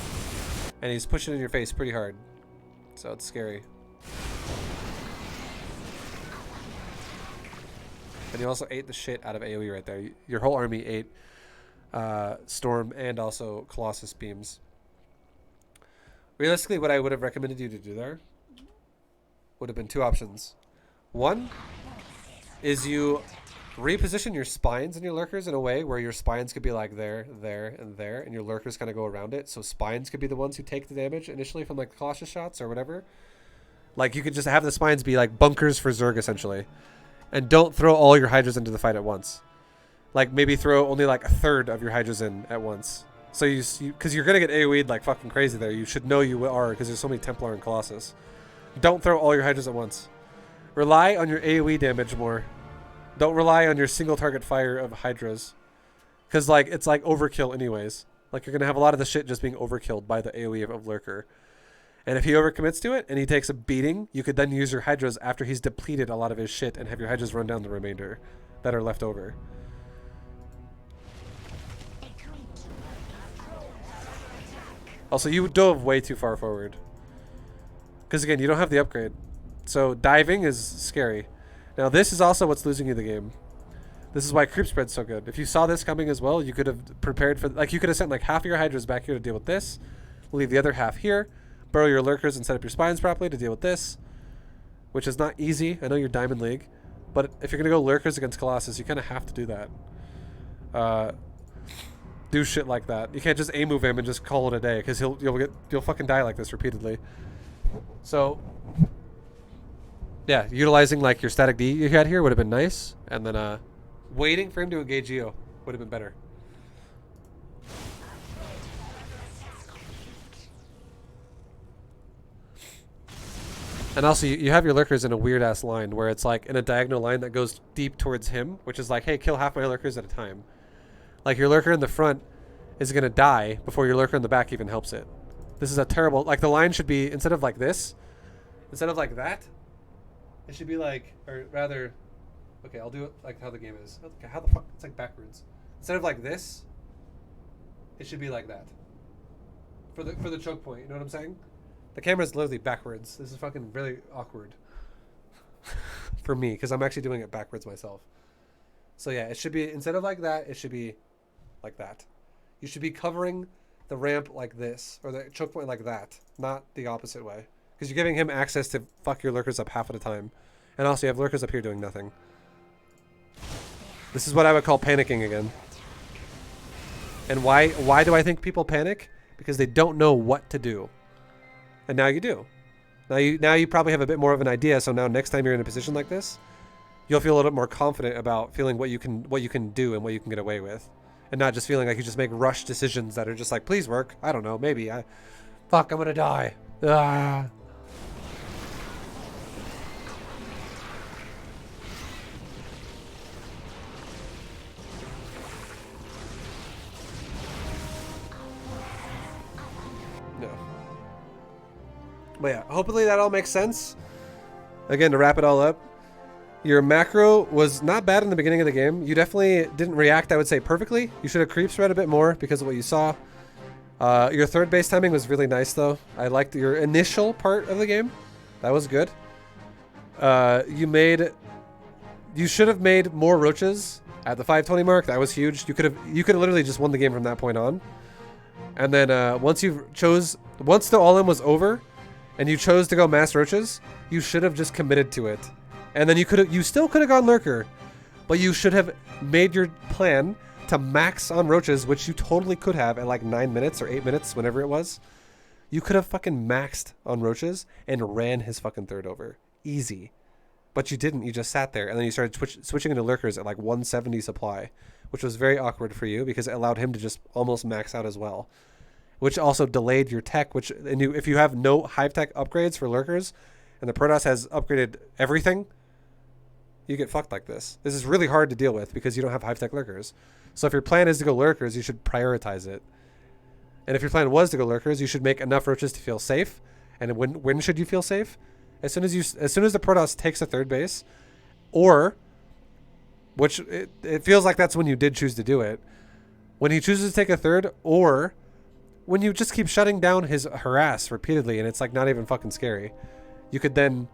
and he's pushing in your face pretty hard, so it's scary. And you also ate the shit out of AoE right there. Your whole army ate Storm and also Colossus beams. Realistically, what I would have recommended you to do there would have been two options. One is you reposition your spines and your lurkers in a way where your spines could be like there, there, and there, and your lurkers kind of go around it. So spines could be the ones who take the damage initially from like the cautious shots or whatever. Like you could just have the spines be like bunkers for Zerg essentially, and don't throw all your hydras into the fight at once. Like maybe throw only like a third of your hydras in at once. So because you're gonna get AoE'd like fucking crazy there. You should know you are because there's so many Templar and Colossus. Don't throw all your hydras at once. Rely on your AoE damage more. Don't rely on your single target fire of hydras, because like it's like overkill anyways. Like you're gonna have a lot of the shit just being overkilled by the AoE of Lurker. And if he overcommits to it and he takes a beating, you could then use your hydras after he's depleted a lot of his shit and have your hydras run down the remainder that are left over. Also, you dove way too far forward. Because again, you don't have the upgrade. So diving is scary. Now this is also what's losing you the game. This is why creep spread's so good. If you saw this coming as well, you could have prepared for, like you could have sent like half of your hydras back here to deal with this. Leave the other half here. Burrow your lurkers and set up your spines properly to deal with this. Which is not easy. I know you're Diamond League. But if you're going to go lurkers against Colossus, you kind of have to do that. Do shit like that. You can't just A-move him and just call it a day, because you'll fucking die like this repeatedly. So yeah, utilizing like your static D you had here would have been nice, and then waiting for him to engage Geo would have been better. And also, you have your lurkers in a weird ass line where it's like in a diagonal line that goes deep towards him, which is like, hey, kill half my lurkers at a time. Like your lurker in the front is gonna die before your lurker in the back even helps it. This is a terrible, like the line should be, instead of like this, instead of like that, it should be like, or rather, okay, I'll do it like how the game is. Okay, how the fuck? It's like backwards. Instead of like this, it should be like that. For the choke point, you know what I'm saying? The camera's literally backwards. This is fucking really awkward for me, because I'm actually doing it backwards myself. So yeah, it should be, instead of like that, it should be like that. You should be covering the ramp like this, or the choke point like that, not the opposite way. Because you're giving him access to fuck your lurkers up half at a time. And also you have lurkers up here doing nothing. This is what I would call panicking again. And why do I think people panic? Because they don't know what to do. And now you do. Now you probably have a bit more of an idea, so now next time you're in a position like this, you'll feel a little bit more confident about feeling what you can do and what you can get away with. And not just feeling like you just make rush decisions that are just like, please work. I don't know, maybe. Fuck, I'm gonna die. Ah. No. But yeah, hopefully that all makes sense. Again, to wrap it all up, your macro was not bad in the beginning of the game. You definitely didn't react, I would say, perfectly. You should have creep spread a bit more because of what you saw. Your third base timing was really nice, though. I liked your initial part of the game. That was good. You should have made more roaches at the 520 mark. That was huge. You could have literally just won the game from that point on. And then once the all-in was over, and you chose to go mass roaches, you should have just committed to it. And then you still could have gone lurker, but you should have made your plan to max on roaches, which you totally could have at like 9 minutes or 8 minutes, whenever it was. You could have fucking maxed on roaches and ran his fucking third over. Easy. But you didn't. You just sat there, and then you started switching into lurkers at like 170 supply, which was very awkward for you because it allowed him to just almost max out as well. Which also delayed your tech, if you have no hive tech upgrades for lurkers, and the Protoss has upgraded everything, you get fucked like this. This is really hard to deal with because you don't have hive tech lurkers. So if your plan is to go lurkers, you should prioritize it. And if your plan was to go lurkers, you should make enough roaches to feel safe. And when should you feel safe? As soon as the Protoss takes a third base, or which it feels like that's when you did choose to do it. When he chooses to take a third, or when you just keep shutting down his harass repeatedly and it's like not even fucking scary, you could then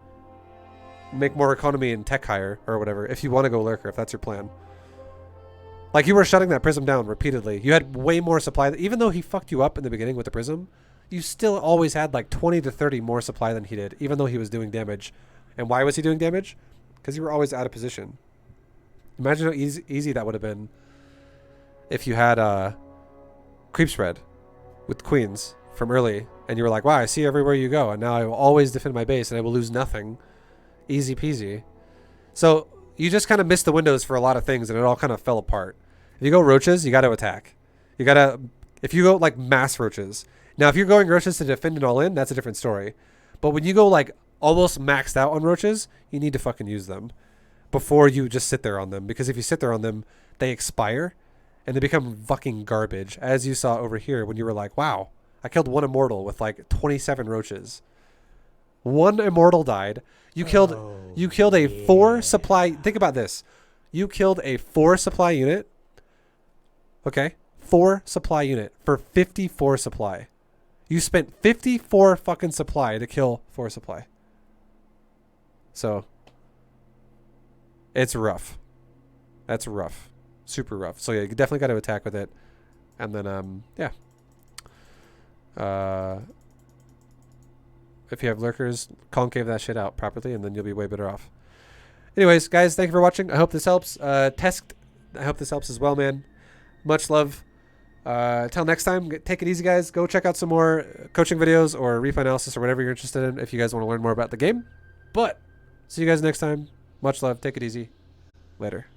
make more economy and tech higher or whatever if you want to go lurker, if that's your plan. Like you were shutting that prism down repeatedly. You had way more supply. Even though he fucked you up in the beginning with the prism, you still always had like 20 to 30 more supply than he did, even though he was doing damage. And why was he doing damage? Because you were always out of position. Imagine how easy that would have been if you had creep spread with queens from early, and you were like, wow, I see everywhere you go, and now I will always defend my base, and I will lose nothing. Easy peasy. So you just kind of missed the windows for a lot of things, and it all kind of fell apart. If you go roaches, you got to attack. You got to, if you go like mass roaches. Now, if you're going roaches to defend and all in, that's a different story. But when you go like almost maxed out on roaches, you need to fucking use them before you just sit there on them. Because if you sit there on them, they expire and they become fucking garbage. As you saw over here when you were like, wow, I killed one immortal with like 27 roaches. One immortal died. You killed a 4 supply. Think about this. You killed a 4 supply unit. Okay? 4 supply unit for 54 supply. You spent 54 fucking supply to kill 4 supply. So it's rough. That's rough. Super rough. So yeah, you definitely got to attack with it. And then yeah. If you have lurkers, concave that shit out properly, and then you'll be way better off. Anyways, guys, thank you for watching. I hope this helps. Test. I hope this helps as well, man. Much love. Until next time, take it easy, guys. Go check out some more coaching videos or replay analysis or whatever you're interested in if you guys want to learn more about the game. But see you guys next time. Much love. Take it easy. Later.